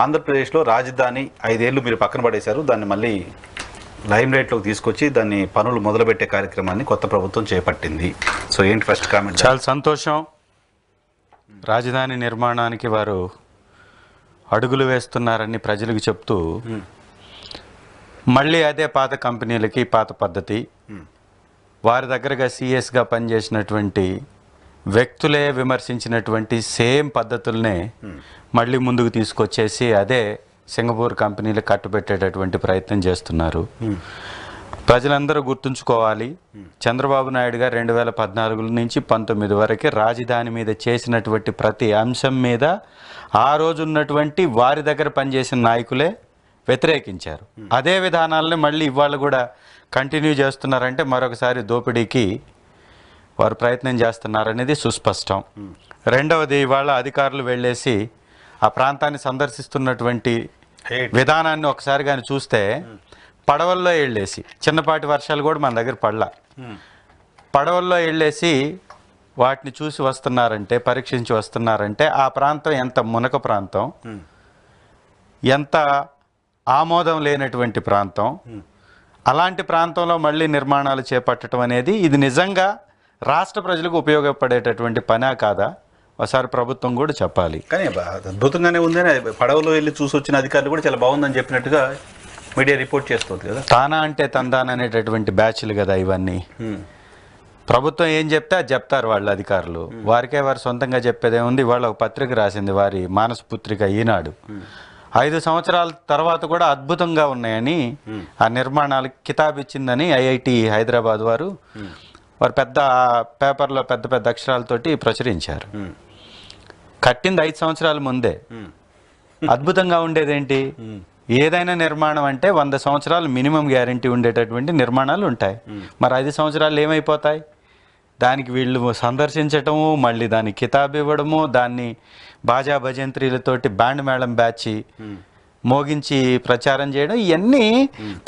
ఆంధ్రప్రదేశ్లో రాజధాని 5 ఏళ్ళు మీరు పక్కన పడేశారు, దాన్ని మళ్ళీ లైమ్ లైట్లోకి తీసుకొచ్చి దాన్ని పనులు మొదలుపెట్టే కార్యక్రమాన్ని కొత్త ప్రభుత్వం చేపట్టింది. సో ఏంటి ఫస్ట్ కామెంట్? చాలా సంతోషం. రాజధాని నిర్మాణానికి వారు అడుగులు వేస్తున్నారని ప్రజలకు చెప్తూ మళ్ళీ అదే పాత కంపెనీలకి పాత పద్ధతి, వారి దగ్గరగా సీఎస్గా పనిచేసినటువంటి వ్యక్తులే విమర్శించినటువంటి సేమ్ పద్ధతులనే మళ్ళీ ముందుకు తీసుకొచ్చేసి అదే సింగపూర్ కంపెనీలు కట్టుబెట్టేటటువంటి ప్రయత్నం చేస్తున్నారు. ప్రజలందరూ గుర్తుంచుకోవాలి, చంద్రబాబు నాయుడు గారు 2014 నుంచి 19 వరకు రాజధాని మీద చేసినటువంటి ప్రతి అంశం మీద ఆ రోజు ఉన్నటువంటి వారి దగ్గర పనిచేసిన నాయకులే వ్యతిరేకించారు. అదే విధానాలని మళ్ళీ ఇవాళ కూడా కంటిన్యూ చేస్తున్నారంటే మరొకసారి దోపిడీకి వారు ప్రయత్నం చేస్తున్నారనేది సుస్పష్టం. రెండవది, ఇవాళ అధికారులు వెళ్ళేసి ఆ ప్రాంతాన్ని సందర్శిస్తున్నటువంటి విధానాన్ని ఒకసారి కానీ చూస్తే పడవల్లో వెళ్ళేసి, చిన్నపాటి వర్షాలు కూడా మన దగ్గర పడలా, పడవల్లో వెళ్ళేసి వాటిని చూసి వస్తున్నారంటే, పరీక్షించి వస్తున్నారంటే ఆ ప్రాంతం ఎంత మునక ప్రాంతం, ఎంత ఆమోదం లేనటువంటి ప్రాంతం. అలాంటి ప్రాంతంలో మళ్ళీ నిర్మాణాలు చేపట్టడం అనేది ఇది నిజంగా రాష్ట్ర ప్రజలకు ఉపయోగపడేటటువంటి పనా కాదా? ఒకసారి ప్రభుత్వం కూడా చెప్పాలి. కానీ అద్భుతంగానే ఉందని పడవలో వెళ్ళి చూసి వచ్చిన అధికారులు కూడా చాలా బాగుందని చెప్పినట్టుగా మీడియా రిపోర్ట్ చేస్తుంది కదా. తానా అంటే తందాన అనేటటువంటి బ్యాచ్లు కదా ఇవన్నీ. ప్రభుత్వం ఏం చెప్తే అది చెప్తారు వాళ్ళ అధికారులు, వారికే వారు సొంతంగా చెప్పేదేముంది. వాళ్ళ ఒక పత్రిక రాసింది, వారి మానస పుత్రిక ఈనాడు, 5 సంవత్సరాల తర్వాత కూడా అద్భుతంగా ఉన్నాయని ఆ నిర్మాణాలకు కితాబ్ ఇచ్చిందని ఐఐటి హైదరాబాద్ వారు పెద్ద పేపర్లో పెద్ద పెద్ద అక్షరాలతోటి ప్రచురించారు. కట్టింది 5 సంవత్సరాల ముందే. అద్భుతంగా ఉండేదేంటి? ఏదైనా నిర్మాణం అంటే 100 సంవత్సరాలు మినిమం గ్యారంటీ ఉండేటటువంటి నిర్మాణాలు ఉంటాయి. మరి 5 సంవత్సరాలు ఏమైపోతాయి? దానికి వీళ్ళు సందర్శించటము, మళ్ళీ దానికి కితాబ్ ఇవ్వడము, దాన్ని బాజా భజంత్రీలతోటి బ్యాండ్ మేళం బ్యాచి మోగించి ప్రచారం చేయడం, ఇవన్నీ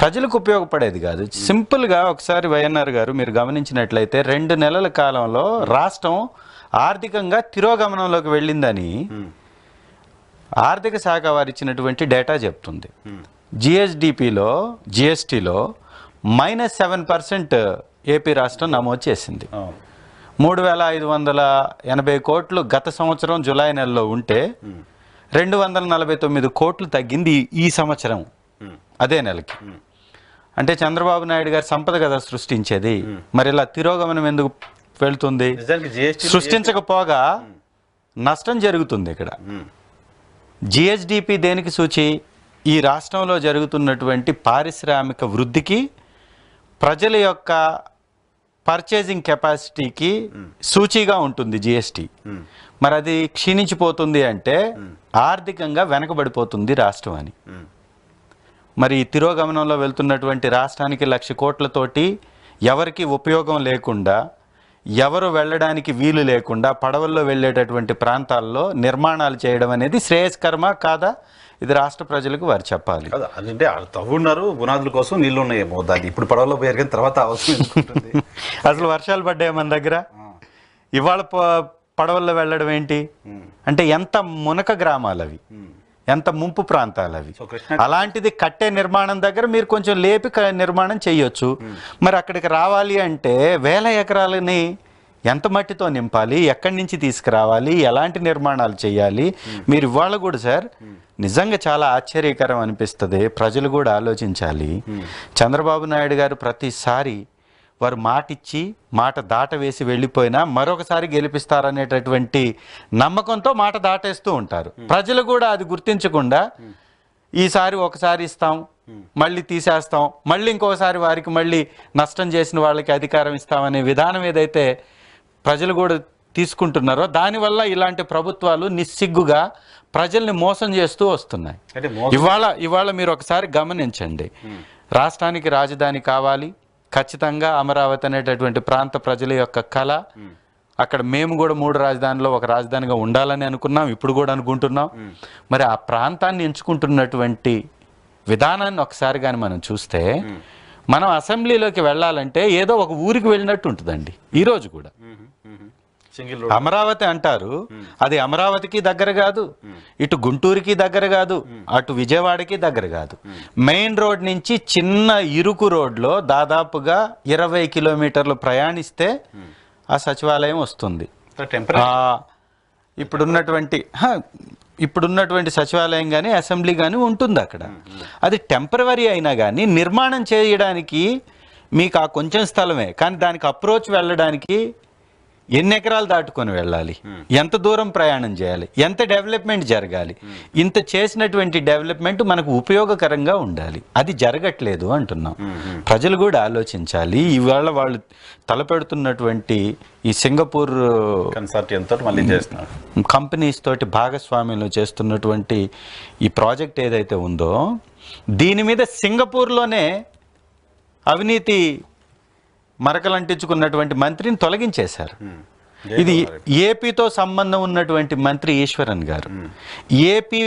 ప్రజలకు ఉపయోగపడేది కాదు. సింపుల్గా ఒకసారి వైఎన్ఆర్ గారు మీరు గమనించినట్లయితే 2 నెలల కాలంలో రాష్ట్రం ఆర్థికంగా తిరోగమనంలోకి వెళ్ళిందని ఆర్థిక శాఖ వారు ఇచ్చినటువంటి డేటా చెప్తుంది. జిఎస్టీలో -7% ఏపీ రాష్ట్రం నమోదు చేసింది. 3,580 కోట్లు గత సంవత్సరం జూలై నెలలో ఉంటే 249 కోట్లు తగ్గింది ఈ సంవత్సరం అదే నెలకి. అంటే చంద్రబాబు నాయుడు గారి సంపద కదా సృష్టించేది, మరి ఇలా తిరోగమనం ఎందుకు వెళ్తుంది? సృష్టించకపోగా నష్టం జరుగుతుంది ఇక్కడ. జిఎస్డిపి దేనికి సూచి? ఈ రాష్ట్రంలో జరుగుతున్నటువంటి పారిశ్రామిక వృద్ధికి, ప్రజల యొక్క పర్చేజింగ్ కెపాసిటీకి సూచిగా ఉంటుంది జిఎస్టి. మరి అది క్షీణించిపోతుంది అంటే ఆర్థికంగా వెనకబడిపోతుంది రాష్ట్రం అని. మరి తిరోగమనంలో వెళ్తున్నటువంటి రాష్ట్రానికి 1,00,000 కోట్లతోటి ఎవరికి ఉపయోగం లేకుండా, ఎవరు వెళ్ళడానికి వీలు లేకుండా పడవల్లో వెళ్ళేటటువంటి ప్రాంతాల్లో నిర్మాణాలు చేయడం అనేది శ్రేయస్కరమా కాదా? ఇది రాష్ట్ర ప్రజలకు వారు చెప్పాలి. అంటే తవ్వున్నారు, పునాదుల కోసం నీళ్లు ఉన్నాయేమో, దాన్ని ఇప్పుడు పడవలో పోయారు తర్వాత అవసరం. అసలు వర్షాలు పడ్డాయి మన దగ్గర, ఇవాళ పడవల్లో వెళ్ళడం ఏంటి అంటే ఎంత మునక గ్రామాలు అవి, ఎంత ముంపు ప్రాంతాలు అవి. అలాంటిది కట్టే నిర్మాణం దగ్గర మీరు కొంచెం లేపి నిర్మాణం చేయొచ్చు. మరి అక్కడికి రావాలి అంటే 1000 ఎకరాలని ఎంత మట్టితో నింపాలి, ఎక్కడి నుంచి తీసుకురావాలి, ఎలాంటి నిర్మాణాలు చేయాలి? మీరు ఇవాళ కూడా సార్ నిజంగా చాలా ఆశ్చర్యకరం అనిపిస్తుంది. ప్రజలు కూడా ఆలోచించాలి. చంద్రబాబు నాయుడు గారు ప్రతిసారి వారు మాటిచ్చి మాట దాట వేసి వెళ్ళిపోయినా మరొకసారి గెలిపిస్తారనేటటువంటి నమ్మకంతో మాట దాటేస్తూ ఉంటారు. ప్రజలు కూడా అది గుర్తించకుండా ఈసారి ఒకసారి ఇస్తాం, మళ్ళీ తీసేస్తాం, మళ్ళీ ఇంకోసారి వారికి మళ్ళీ నష్టం చేసిన వాళ్ళకి అధికారం ఇస్తామనే విధానం ఏదైతే ప్రజలు కూడా తీసుకుంటున్నారో దానివల్ల ఇలాంటి ప్రభుత్వాలు నిస్సిగ్గుగా ప్రజల్ని మోసం చేస్తూ వస్తున్నాయి. ఇవాళ మీరు ఒకసారి గమనించండి, రాష్ట్రానికి రాజధాని కావాలి, ఖచ్చితంగా అమరావతి అనేటటువంటి ప్రాంత ప్రజల యొక్క కళ. అక్కడ మేము కూడా 3 రాజధానిలో ఒక రాజధానిగా ఉండాలని అనుకున్నాం, ఇప్పుడు కూడా అనుకుంటున్నాం. మరి ఆ ప్రాంతాన్ని ఎంచుకుంటున్నటువంటి విధానాన్ని ఒకసారి కానీ మనం చూస్తే, మనం అసెంబ్లీలోకి వెళ్ళాలంటే ఏదో ఒక ఊరికి వెళ్ళినట్టు ఉంటుందండి. ఈరోజు కూడా సింగిల్ రోడ్ అమరావతి అంటారు, అది అమరావతికి దగ్గర కాదు, ఇటు గుంటూరుకి దగ్గర కాదు, అటు విజయవాడకి దగ్గర కాదు. మెయిన్ రోడ్ నుంచి చిన్న ఇరుకు రోడ్లో దాదాపుగా 20 కిలోమీటర్లు ప్రయాణిస్తే ఆ సచివాలయం వస్తుంది. టెంపరీ ఇప్పుడున్నటువంటి సచివాలయం కానీ అసెంబ్లీ కానీ ఉంటుంది అక్కడ. అది టెంపరవరీ అయినా కానీ నిర్మాణం చేయడానికి మీకు ఆ కొంచెం స్థలమే, కానీ దానికి అప్రోచ్ వెళ్ళడానికి ఎన్ని ఎకరాలు దాటుకొని వెళ్ళాలి, ఎంత దూరం ప్రయాణం చేయాలి, ఎంత డెవలప్మెంట్ జరగాలి. ఇంత చేసినటువంటి డెవలప్మెంట్ మనకు ఉపయోగకరంగా ఉండాలి. అది జరగట్లేదు అంటున్నాం. ప్రజలు కూడా ఆలోచించాలి. ఇవాళ వాళ్ళు తలపెడుతున్నటువంటి ఈ సింగపూర్ కన్సార్టియంతో మళ్ళీ చేస్తున్నారు, కంపెనీస్ తోటి భాగస్వామ్యంలో చేస్తున్నటువంటి ఈ ప్రాజెక్ట్ ఏదైతే ఉందో, దీని మీద సింగపూర్లోనే అవినీతి మరకలంటించుకున్నటువంటి మంత్రిని తొలగించేశారు. ఇది ఏపీతో సంబంధం ఉన్నటువంటి మంత్రి ఈశ్వరన్ గారు. ఏపీ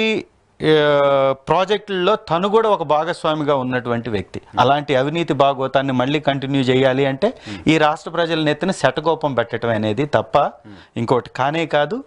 ప్రాజెక్టుల్లో తను కూడా ఒక భాగస్వామిగా ఉన్నటువంటి వ్యక్తి. అలాంటి అవినీతి భాగోతాన్ని మళ్ళీ కంటిన్యూ చేయాలి అంటే ఈ రాష్ట్ర ప్రజల నెత్తిన శటకోపం పెట్టడం అనేది తప్ప ఇంకోటి కానే కాదు.